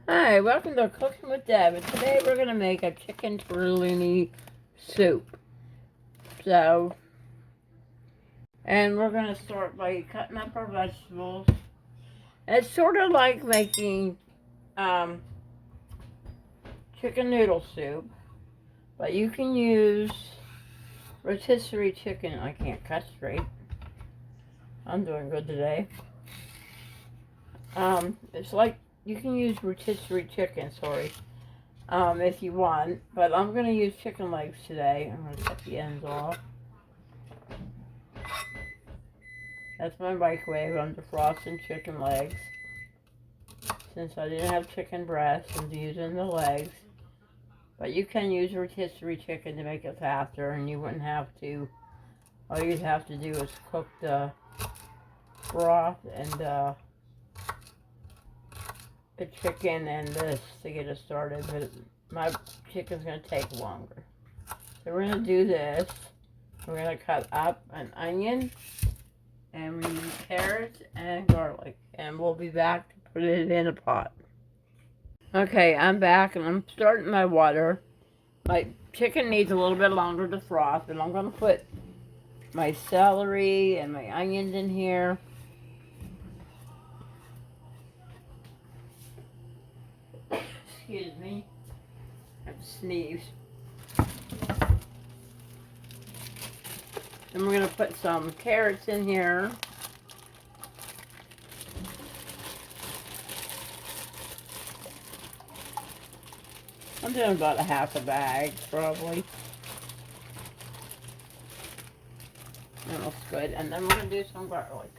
Hi, welcome to Cooking with Deb. And today we're going to make a chicken tortellini soup. And we're going to start by cutting up our vegetables. It's sort of like making chicken noodle soup, but you can use rotisserie chicken. I can't cut straight. I'm doing good today. It's like you can use rotisserie chicken, if you want, but I'm going to use chicken legs today. I'm going to cut the ends off. That's my microwave. I'm defrosting chicken legs. Since I didn't have chicken breasts, I'm using the legs. But you can use rotisserie chicken to make it faster, and you wouldn't have to. All you'd have to do is cook the broth and the chicken and this to get it started. But my chicken's going to take longer. So we're going to do this. We're going to cut up an onion. And we use carrots and garlic. And we'll be back to put it in a pot. Okay, I'm back and I'm starting my water. My chicken needs a little bit longer to froth. And I'm going to put my celery and my onions in here. Excuse me. I have to sneeze. And we're going to put some carrots in here. I'm doing about a half a bag, probably. That looks good. And then we're going to do some garlic.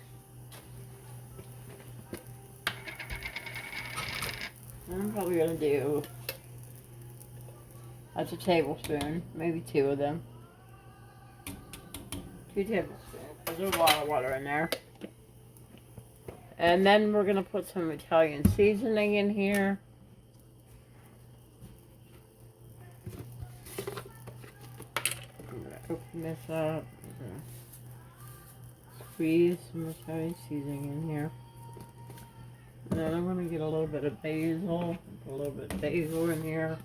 And I'm probably going to do, that's a tablespoon, maybe 2 of them. 2 tablespoons. There's a lot of water in there. And then we're going to put some Italian seasoning in here. I'm going to open this up. Squeeze some Italian seasoning in here. And then I'm going to get a little bit of basil. Put a little bit of basil in here.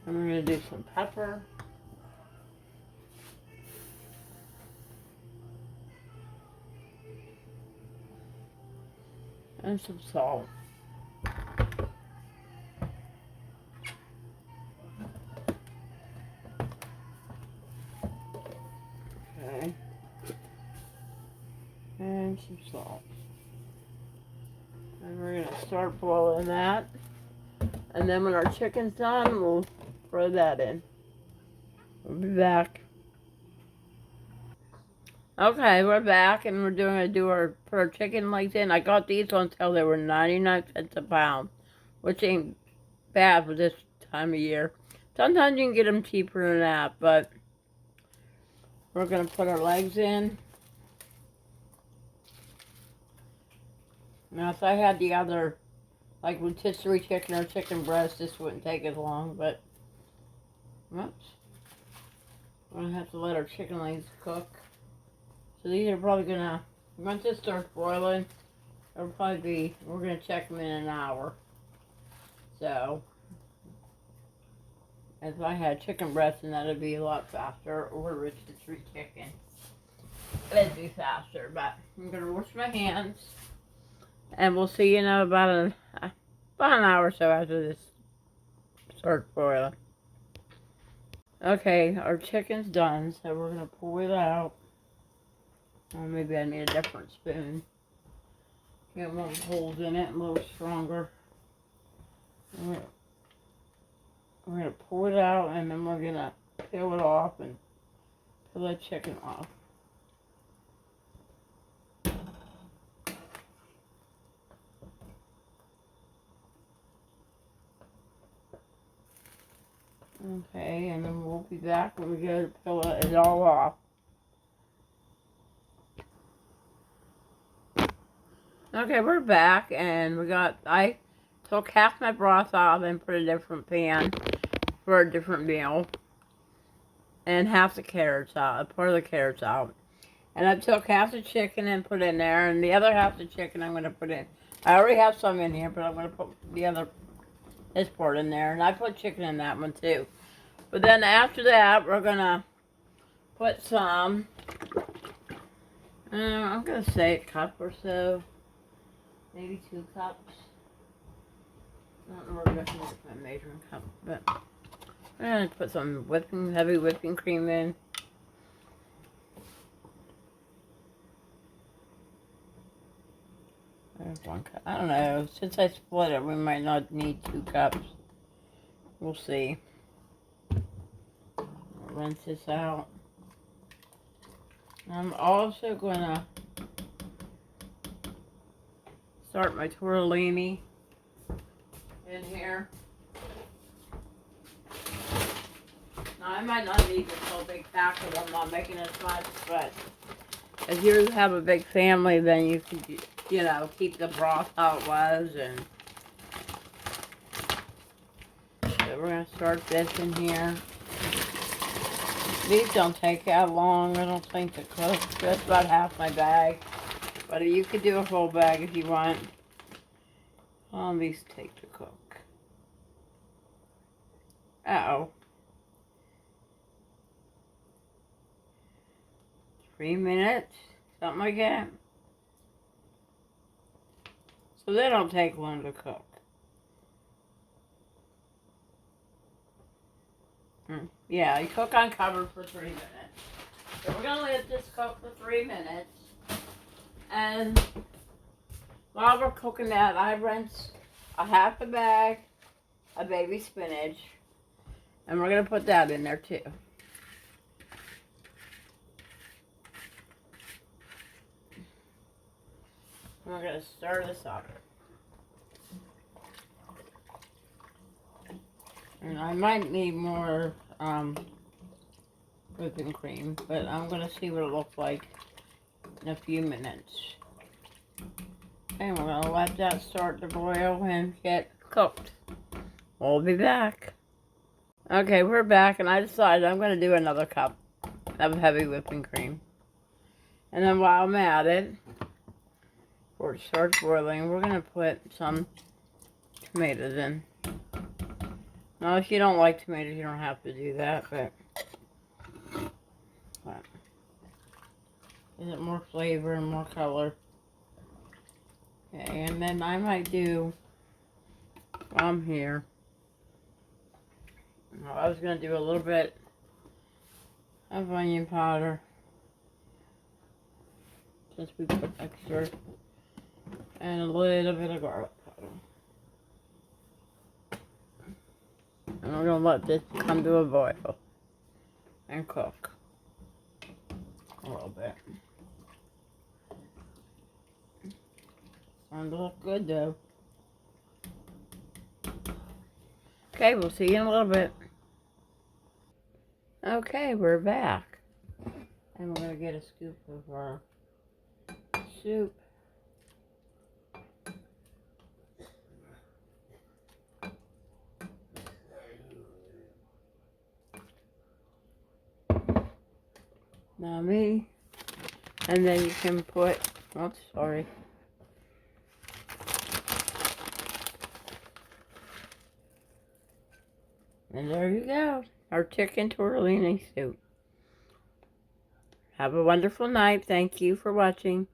And we're going to do some pepper. And some salt. Okay. And some salt. And we're going to start boiling that. And then when our chicken's done, we'll throw that in. We'll be back. Okay, we're back and we're put our chicken legs in. I got these on sale. They were 99 cents a pound, which ain't bad for this time of year. Sometimes you can get them cheaper than that, but we're going to put our legs in. Now, if I had the other, like rotisserie chicken or chicken breast, this wouldn't take as long, but, whoops. We're going to have to let our chicken legs cook. So these are probably going to, once it starts boiling, it'll probably be, we're going to check them in an hour. So, if I had chicken breast, then that'd be a lot faster, or rotisserie chicken. It'd be faster, but I'm going to wash my hands. And we'll see you in about an hour or so after this starts boiling. Okay, our chicken's done, so we're going to pull it out. Or maybe I need a different spoon. Get more holes in it, a little stronger. We're going to pull it out, and then we're going to peel it off and peel the chicken off. Okay, and then we'll be back when we go to peel it all off. Okay, we're back, and I took half my broth off and put a different pan for a different meal. and half the carrots out, part of the carrots out. And I took half the chicken and put in there, and the other half of the chicken I'm going to put in. I already have some in here, but I'm going to put this part in there. And I put chicken in that one too. But then after that, we're going to put some, I'm going to say a cup or so, maybe 2 cups. I don't know where I'm going to put my measuring cup, but I'm going to put some heavy whipping cream in. There's 1 cup. I don't know. Since I split it, we might not need 2 cups. We'll see. I'll rinse this out. I'm also going to start my tortellini in here. Now, I might not need this whole big pack because I'm not making as much, but if you have a big family, then you can, you know, keep the broth how it was. And so we're going to start this in here. These don't take that long, I don't think, to cook. That's about half my bag. But you could do a whole bag if you want. How long these take to cook? Uh-oh. 3 minutes, something like that. So they don't take long to cook. Yeah, you cook uncovered for 3 minutes. So we're going to let this cook for 3 minutes. And while we're cooking that, I rinse a half a bag of baby spinach. And we're going to put that in there too. We're going to stir this up. And I might need more whipping cream, but I'm going to see what it looks like in a few minutes. And we're going to let that start to boil and get cooked. We'll be back. Okay, we're back, and I decided I'm going to do another cup of heavy whipping cream. And then while I'm at it, before it starts boiling, we're going to put some tomatoes in. Now, if you don't like tomatoes, you don't have to do that, but is it more flavor and more color? Okay, and then I might do, while I'm here, I was going to do a little bit of onion powder, since we put extra, and a little bit of garlic powder. And we're going to let this come to a boil and cook a little bit. Starting to look good though. Okay, we'll see you in a little bit. Okay, we're back. And we're going to get a scoop of our soup. Now me. And then you can put, oh, sorry. And there you go, our chicken tortellini soup. Have a wonderful night. Thank you for watching.